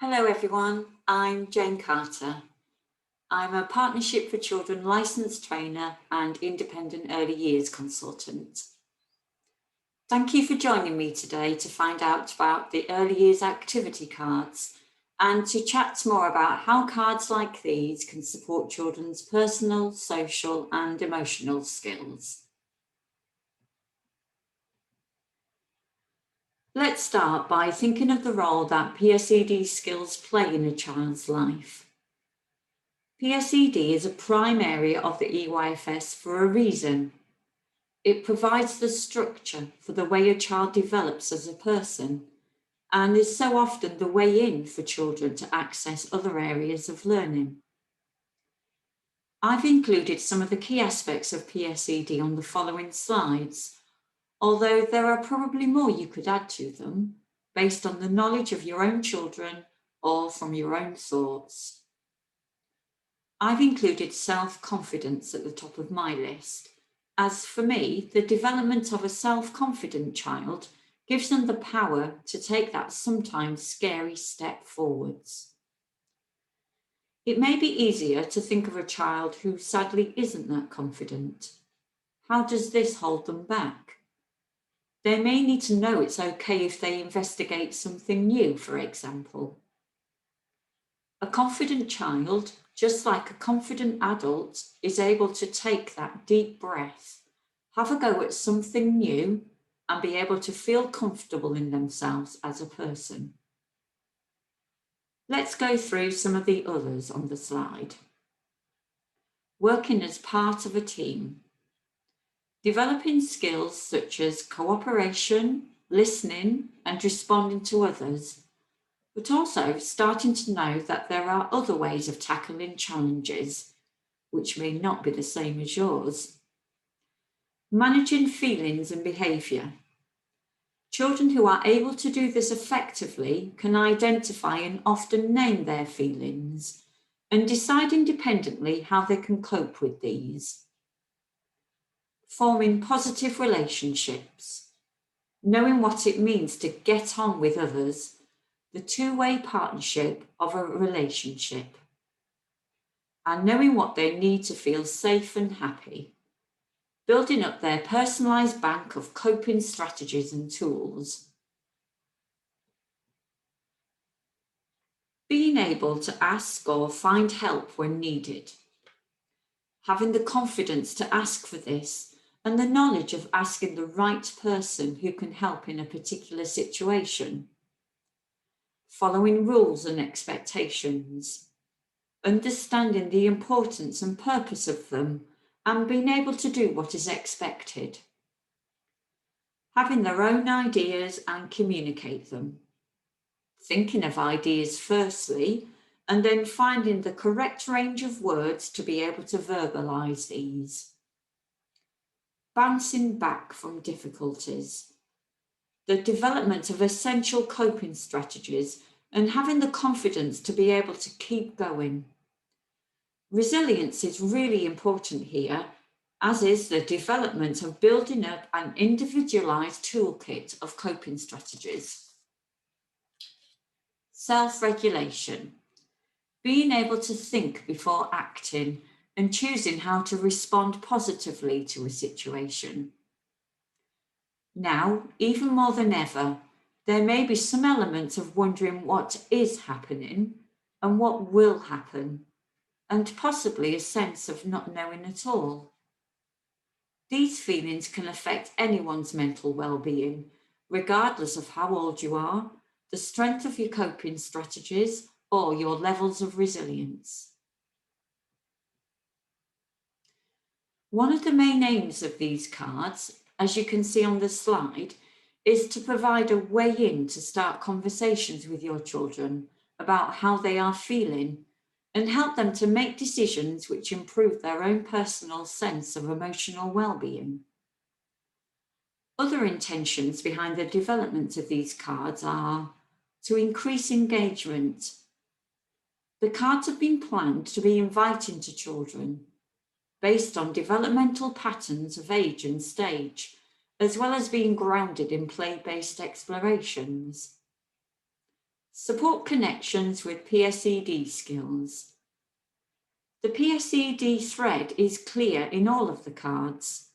Hello everyone, I'm Jane Carter. I'm a Partnership for Children licensed trainer and independent early years consultant. Thank you for joining me today to find out about the early years activity cards and to chat more about how cards like these can support children's personal, social and emotional skills. Let's start by thinking of the role that PSED skills play in a child's life. PSED is a prime area of the EYFS for a reason. It provides the structure for the way a child develops as a person and is so often the way in for children to access other areas of learning. I've included some of the key aspects of PSED on the following slides, although there are probably more you could add to them based on the knowledge of your own children or from your own thoughts. I've included self-confidence at the top of my list, as for me, the development of a self-confident child gives them the power to take that sometimes scary step forwards. It may be easier to think of a child who sadly isn't that confident. How does this hold them back? They may need to know it's okay if they investigate something new, for example. A confident child, just like a confident adult, is able to take that deep breath, have a go at something new, and be able to feel comfortable in themselves as a person. Let's go through some of the others on the slide. Working as part of a team. Developing skills such as cooperation, listening, and responding to others, but also starting to know that there are other ways of tackling challenges, which may not be the same as yours. Managing feelings and behaviour. Children who are able to do this effectively can identify and often name their feelings and decide independently how they can cope with these. Forming positive relationships. Knowing what it means to get on with others, the two-way partnership of a relationship, and knowing what they need to feel safe and happy, building up their personalised bank of coping strategies and tools. Being able to ask or find help when needed. Having the confidence to ask for this and the knowledge of asking the right person who can help in a particular situation. Following rules and expectations. Understanding the importance and purpose of them, and being able to do what is expected. Having their own ideas and communicate them. Thinking of ideas firstly, and then finding the correct range of words to be able to verbalise these. Bouncing back from difficulties. The development of essential coping strategies and having the confidence to be able to keep going. Resilience is really important here, as is the development of building up an individualised toolkit of coping strategies. Self-regulation, being able to think before acting and choosing how to respond positively to a situation. Now, even more than ever, there may be some element of wondering what is happening and what will happen, and possibly a sense of not knowing at all. These feelings can affect anyone's mental well-being, regardless of how old you are, the strength of your coping strategies, or your levels of resilience. One of the main aims of these cards, as you can see on the slide, is to provide a way in to start conversations with your children about how they are feeling and help them to make decisions which improve their own personal sense of emotional well-being. Other intentions behind the development of these cards are to increase engagement. The cards have been planned to be inviting to children based on developmental patterns of age and stage, as well as being grounded in play-based explorations. Support connections with PSED skills. The PSED thread is clear in all of the cards.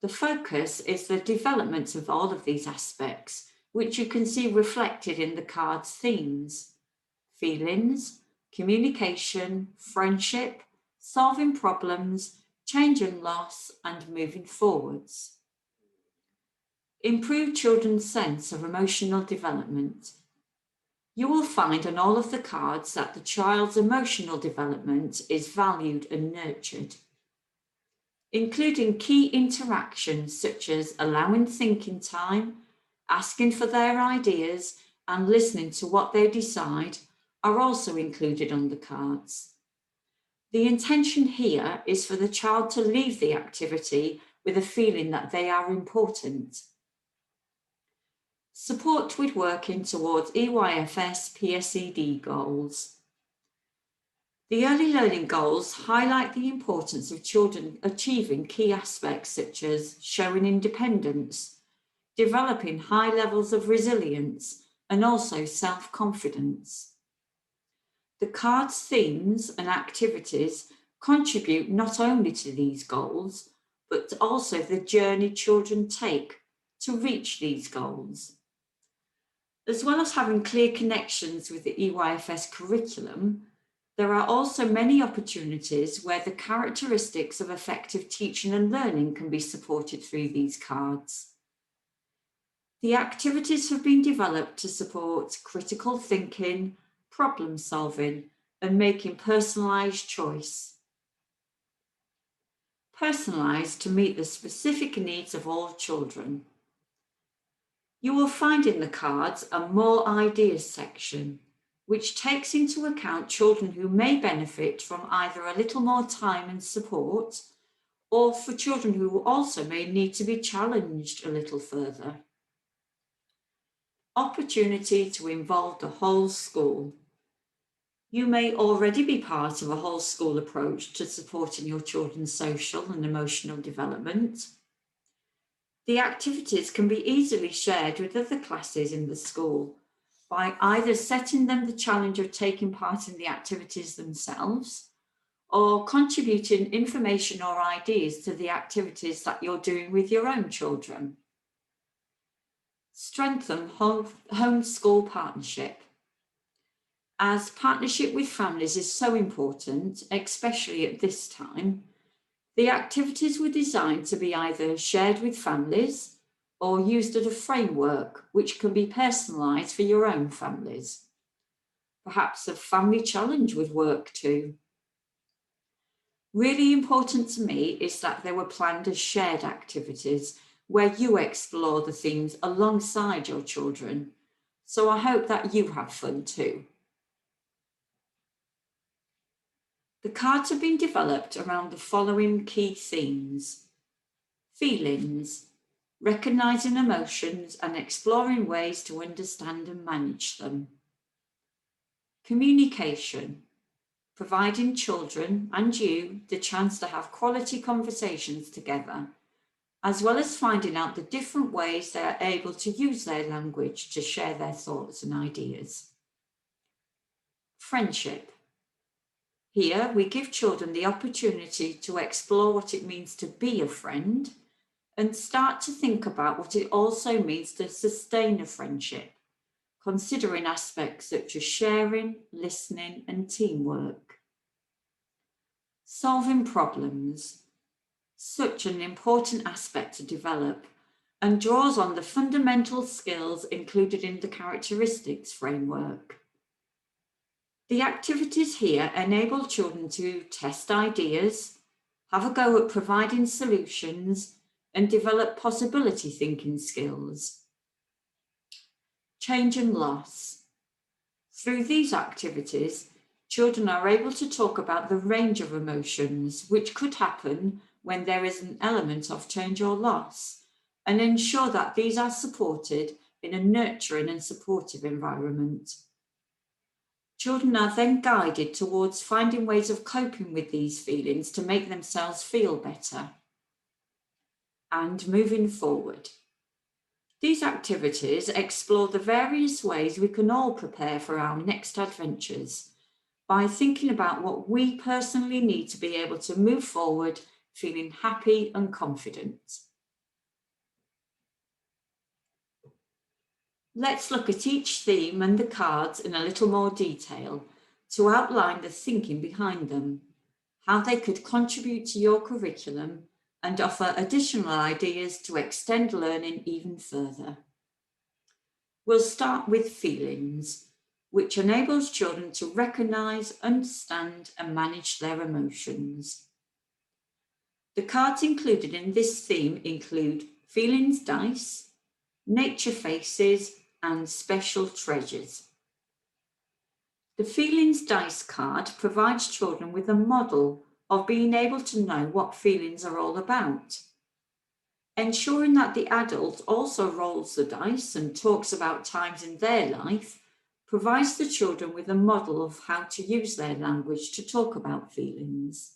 The focus is the development of all of these aspects, which you can see reflected in the card's themes: feelings, communication, friendship, solving problems, change and loss, and moving forwards. Improve children's sense of emotional development. You will find on all of the cards that the child's emotional development is valued and nurtured, including key interactions such as allowing thinking time, asking for their ideas, and listening to what they decide are also included on the cards. The intention here is for the child to leave the activity with a feeling that they are important. Support with working towards EYFS PSED goals. The early learning goals highlight the importance of children achieving key aspects such as showing independence, developing high levels of resilience, and also self-confidence. The card's themes and activities contribute not only to these goals, but also the journey children take to reach these goals. As well as having clear connections with the EYFS curriculum, there are also many opportunities where the characteristics of effective teaching and learning can be supported through these cards. The activities have been developed to support critical thinking, problem solving, and making personalised choice. Personalised to meet the specific needs of all children. You will find in the cards a More Ideas section, which takes into account children who may benefit from either a little more time and support, or for children who also may need to be challenged a little further. Opportunity to involve the whole school. You may already be part of a whole school approach to supporting your children's social and emotional development. The activities can be easily shared with other classes in the school by either setting them the challenge of taking part in the activities themselves or contributing information or ideas to the activities that you're doing with your own children. Strengthen home-school partnership. As partnership with families is so important, especially at this time, the activities were designed to be either shared with families or used as a framework which can be personalised for your own families. Perhaps a family challenge would work too. Really important to me is that they were planned as shared activities where you explore the themes alongside your children. So I hope that you have fun too. The cards have been developed around the following key themes: feelings, recognising emotions and exploring ways to understand and manage them; communication, providing children and you the chance to have quality conversations together, as well as finding out the different ways they are able to use their language to share their thoughts and ideas; friendship. Here, we give children the opportunity to explore what it means to be a friend and start to think about what it also means to sustain a friendship, considering aspects such as sharing, listening, and teamwork. Solving problems, such an important aspect to develop, and draws on the fundamental skills included in the characteristics framework. The activities here enable children to test ideas, have a go at providing solutions, and develop possibility thinking skills. Change and loss. Through these activities, children are able to talk about the range of emotions which could happen when there is an element of change or loss, and ensure that these are supported in a nurturing and supportive environment. Children are then guided towards finding ways of coping with these feelings to make themselves feel better. And moving forward. These activities explore the various ways we can all prepare for our next adventures by thinking about what we personally need to be able to move forward feeling happy and confident. Let's look at each theme and the cards in a little more detail to outline the thinking behind them, how they could contribute to your curriculum, and offer additional ideas to extend learning even further. We'll start with feelings, which enables children to recognise, understand, and manage their emotions. The cards included in this theme include Feelings Dice, Nature Faces, and Special Treasures. The Feelings Dice card provides children with a model of being able to know what feelings are all about. Ensuring that the adult also rolls the dice and talks about times in their life provides the children with a model of how to use their language to talk about feelings.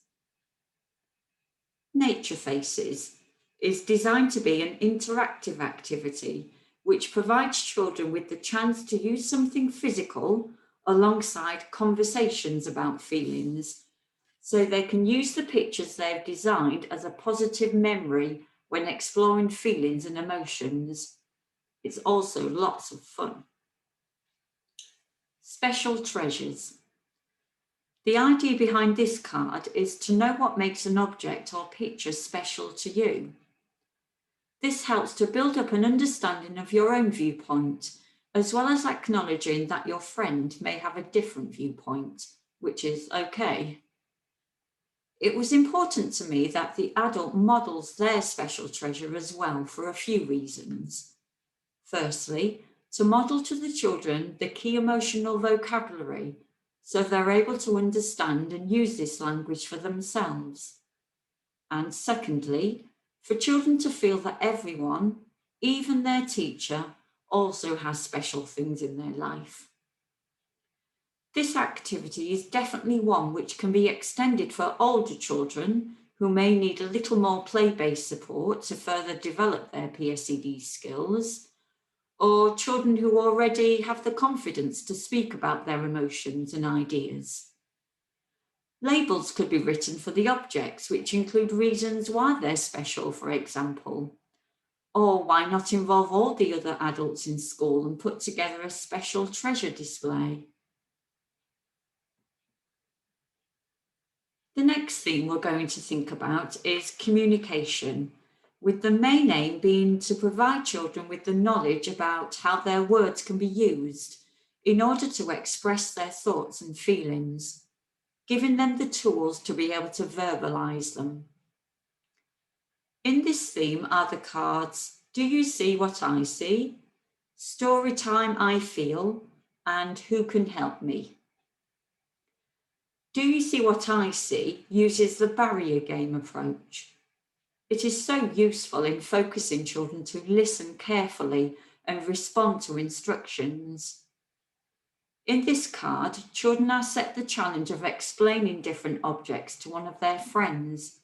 Nature Faces is designed to be an interactive activity which provides children with the chance to use something physical alongside conversations about feelings, so they can use the pictures they've designed as a positive memory when exploring feelings and emotions. It's also lots of fun. Special Treasures. The idea behind this card is to know what makes an object or picture special to you. This helps to build up an understanding of your own viewpoint, as well as acknowledging that your friend may have a different viewpoint, which is okay. It was important to me that the adult models their special treasure as well for a few reasons. Firstly, to model to the children the key emotional vocabulary so they're able to understand and use this language for themselves. And secondly, for children to feel that everyone, even their teacher, also has special things in their life. This activity is definitely one which can be extended for older children who may need a little more play-based support to further develop their PSED skills, or children who already have the confidence to speak about their emotions and ideas. Labels could be written for the objects, which include reasons why they're special, for example. Or why not involve all the other adults in school and put together a special treasure display? The next theme we're going to think about is communication, with the main aim being to provide children with the knowledge about how their words can be used in order to express their thoughts and feelings, giving them the tools to be able to verbalise them. In this theme are the cards Do You See What I See?, Storytime I Feel, and Who Can Help Me? Do You See What I See uses the barrier game approach. It is so useful in focusing children to listen carefully and respond to instructions. In this card, children are set the challenge of explaining different objects to one of their friends,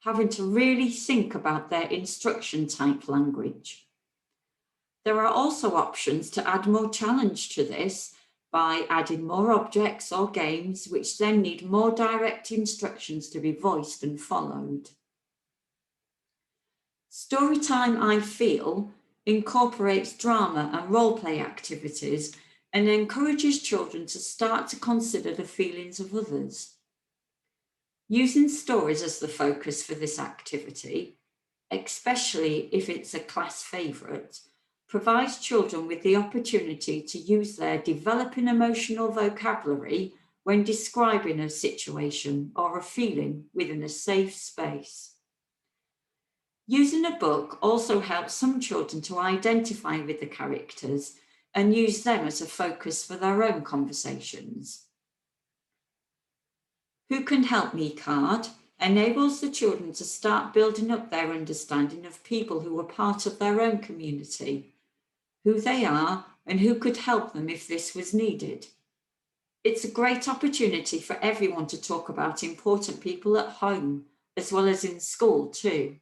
having to really think about their instruction type language. There are also options to add more challenge to this by adding more objects or games which then need more direct instructions to be voiced and followed. Storytime I Feel incorporates drama and role-play activities and encourages children to start to consider the feelings of others. Using stories as the focus for this activity, especially if it's a class favourite, provides children with the opportunity to use their developing emotional vocabulary when describing a situation or a feeling within a safe space. Using a book also helps some children to identify with the characters and use them as a focus for their own conversations. Who Can Help Me card enables the children to start building up their understanding of people who are part of their own community, who they are, and who could help them if this was needed. It's a great opportunity for everyone to talk about important people at home, as well as in school too.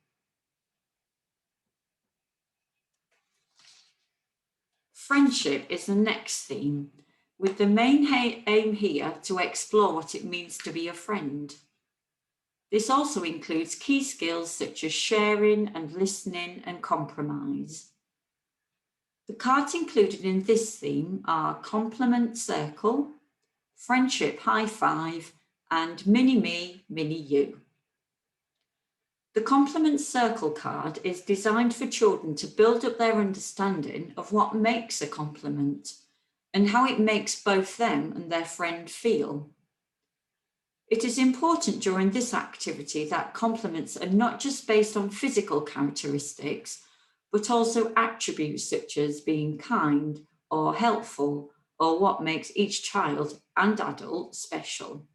Friendship is the next theme, with the main aim here to explore what it means to be a friend. This also includes key skills such as sharing and listening and compromise. The cards included in this theme are Compliment Circle, Friendship High Five, and Mini Me, Mini You. The Compliment Circle card is designed for children to build up their understanding of what makes a compliment and how it makes both them and their friend feel. It is important during this activity that compliments are not just based on physical characteristics, but also attributes such as being kind or helpful, or what makes each child and adult special.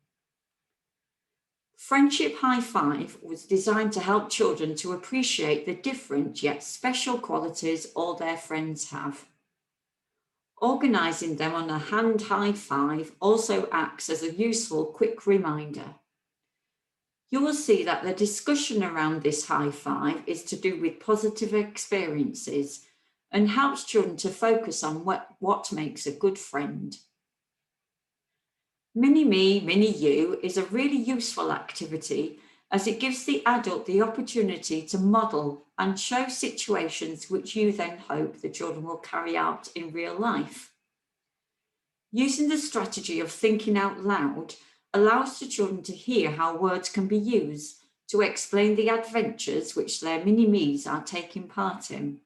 Friendship High Five was designed to help children to appreciate the different yet special qualities all their friends have. Organising them on a hand high five also acts as a useful quick reminder. You will see that the discussion around this high five is to do with positive experiences and helps children to focus on what makes a good friend. Mini Me, Mini You is a really useful activity as it gives the adult the opportunity to model and show situations which you then hope the children will carry out in real life. Using the strategy of thinking out loud allows the children to hear how words can be used to explain the adventures which their mini-me's are taking part in.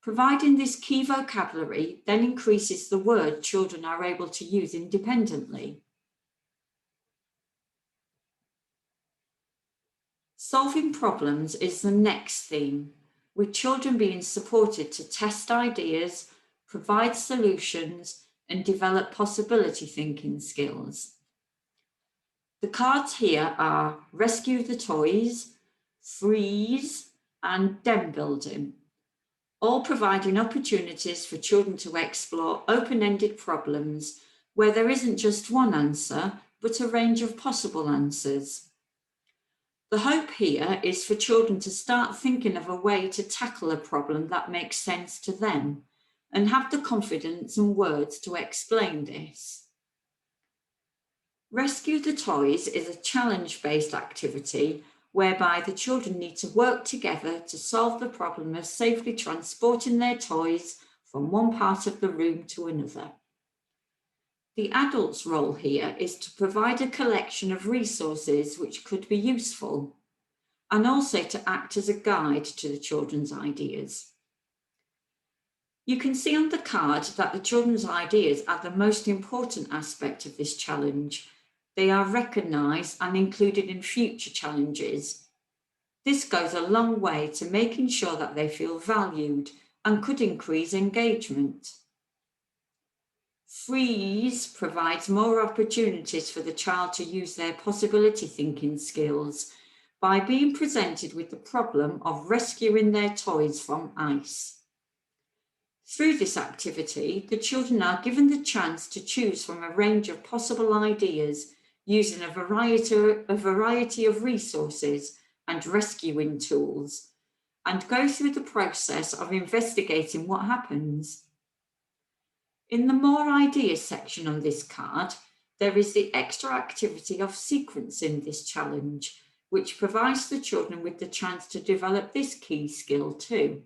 Providing this key vocabulary then increases the word children are able to use independently. Solving problems is the next theme, with children being supported to test ideas, provide solutions, and develop possibility thinking skills. The cards here are Rescue the Toys, Freeze, and Den Building, all providing opportunities for children to explore open-ended problems where there isn't just one answer, but a range of possible answers. The hope here is for children to start thinking of a way to tackle a problem that makes sense to them and have the confidence and words to explain this. Rescue the Toys is a challenge-based activity whereby the children need to work together to solve the problem of safely transporting their toys from one part of the room to another. The adult's role here is to provide a collection of resources which could be useful, and also to act as a guide to the children's ideas. You can see on the card that the children's ideas are the most important aspect of this challenge. They are recognised and included in future challenges. This goes a long way to making sure that they feel valued and could increase engagement. Freeze provides more opportunities for the child to use their possibility thinking skills by being presented with the problem of rescuing their toys from ice. Through this activity, the children are given the chance to choose from a range of possible ideas using a variety of resources and rescuing tools, and go through the process of investigating what happens. In the More Ideas section on this card, there is the extra activity of sequencing this challenge, which provides the children with the chance to develop this key skill too.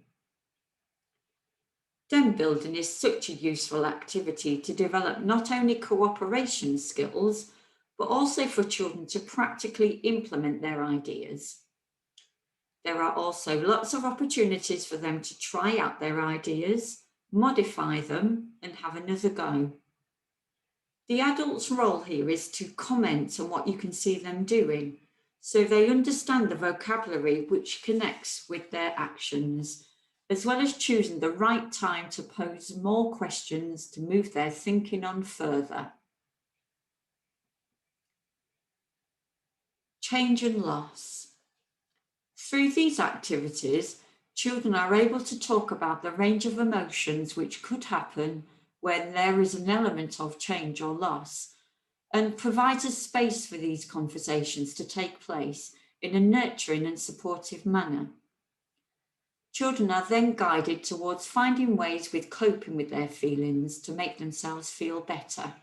Den building is such a useful activity to develop not only cooperation skills, but also for children to practically implement their ideas. There are also lots of opportunities for them to try out their ideas, modify them, and have another go. The adult's role here is to comment on what you can see them doing, so they understand the vocabulary which connects with their actions, as well as choosing the right time to pose more questions to move their thinking on further. Change and loss. Through these activities, children are able to talk about the range of emotions which could happen when there is an element of change or loss, and provides a space for these conversations to take place in a nurturing and supportive manner. Children are then guided towards finding ways with coping with their feelings to make themselves feel better.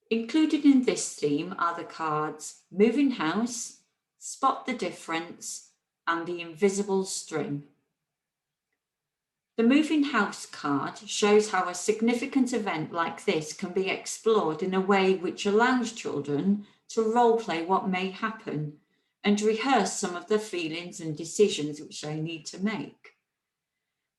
Included in this theme are the cards Moving House, Spot the Difference, and the Invisible String. The Moving House card shows how a significant event like this can be explored in a way which allows children to role play what may happen and rehearse some of the feelings and decisions which they need to make.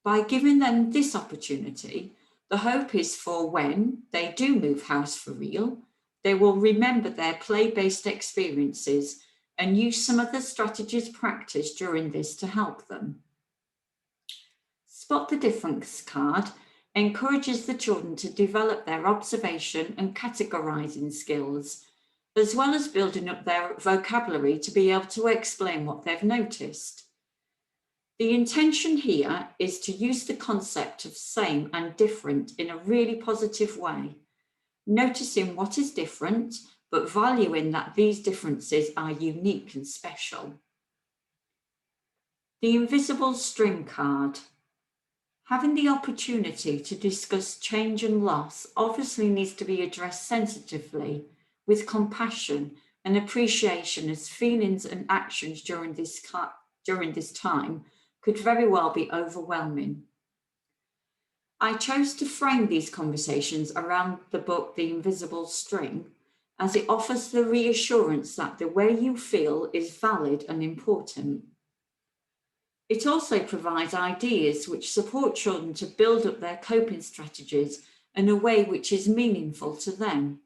By giving them this opportunity, the hope is for when they do move house for real, they will remember their play-based experiences and use some of the strategies practiced during this to help them. Spot the Difference card encourages the children to develop their observation and categorizing skills, as well as building up their vocabulary to be able to explain what they've noticed. The intention here is to use the concept of same and different in a really positive way, noticing what is different, but valuing that these differences are unique and special. The Invisible String card. Having the opportunity to discuss change and loss obviously needs to be addressed sensitively, with compassion and appreciation, as feelings and actions during this time could very well be overwhelming. I chose to frame these conversations around the book The Invisible String, as it offers the reassurance that the way you feel is valid and important. It also provides ideas which support children to build up their coping strategies in a way which is meaningful to them.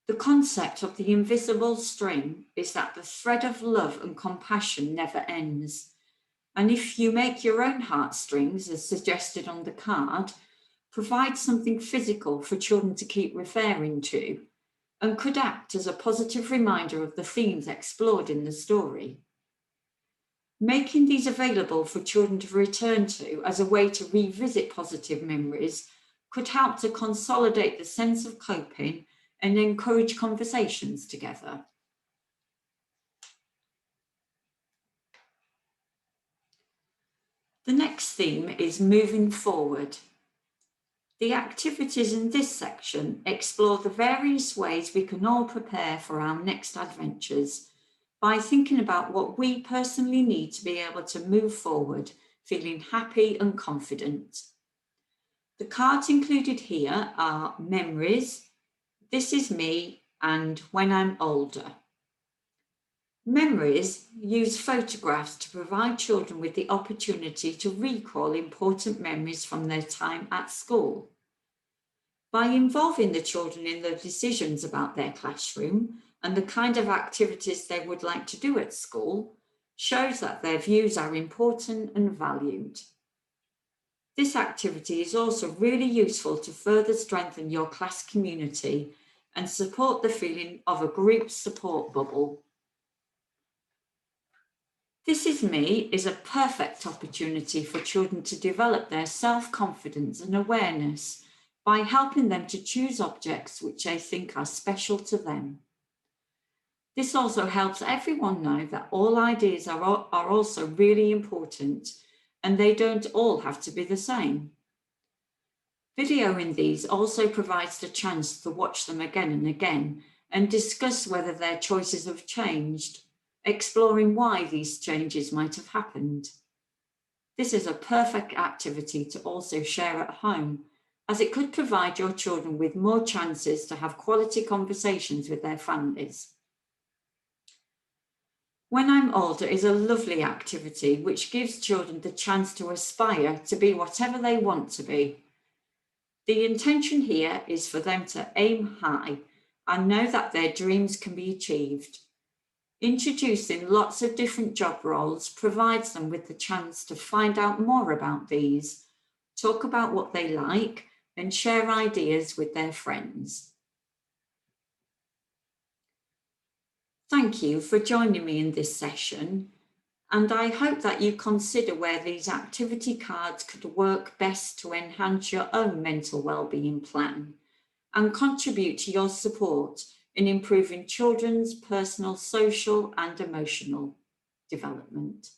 The concept of the invisible string is that the thread of love and compassion never ends. And if you make your own heartstrings, as suggested on the card, provide something physical for children to keep referring to, and could act as a positive reminder of the themes explored in the story. Making these available for children to return to as a way to revisit positive memories could help to consolidate the sense of coping and encourage conversations together. The next theme is moving forward. The activities in this section explore the various ways we can all prepare for our next adventures by thinking about what we personally need to be able to move forward, feeling happy and confident. The cards included here are Memories, This Is Me, and When I'm Older. Memories use photographs to provide children with the opportunity to recall important memories from their time at school. By involving the children in the decisions about their classroom and the kind of activities they would like to do at school, shows that their views are important and valued. This activity is also really useful to further strengthen your class community and support the feeling of a group support bubble. This Is Me is a perfect opportunity for children to develop their self-confidence and awareness by helping them to choose objects which they think are special to them. This also helps everyone know that all ideas are also really important and they don't all have to be the same. Videoing these also provides the chance to watch them again and again and discuss whether their choices have changed, exploring why these changes might have happened. This is a perfect activity to also share at home, as it could provide your children with more chances to have quality conversations with their families. When I'm Older is a lovely activity which gives children the chance to aspire to be whatever they want to be. The intention here is for them to aim high and know that their dreams can be achieved. Introducing lots of different job roles provides them with the chance to find out more about these, talk about what they like, and share ideas with their friends. Thank you for joining me in this session, and I hope that you consider where these activity cards could work best to enhance your own mental wellbeing plan and contribute to your support in improving children's personal, social, and emotional development.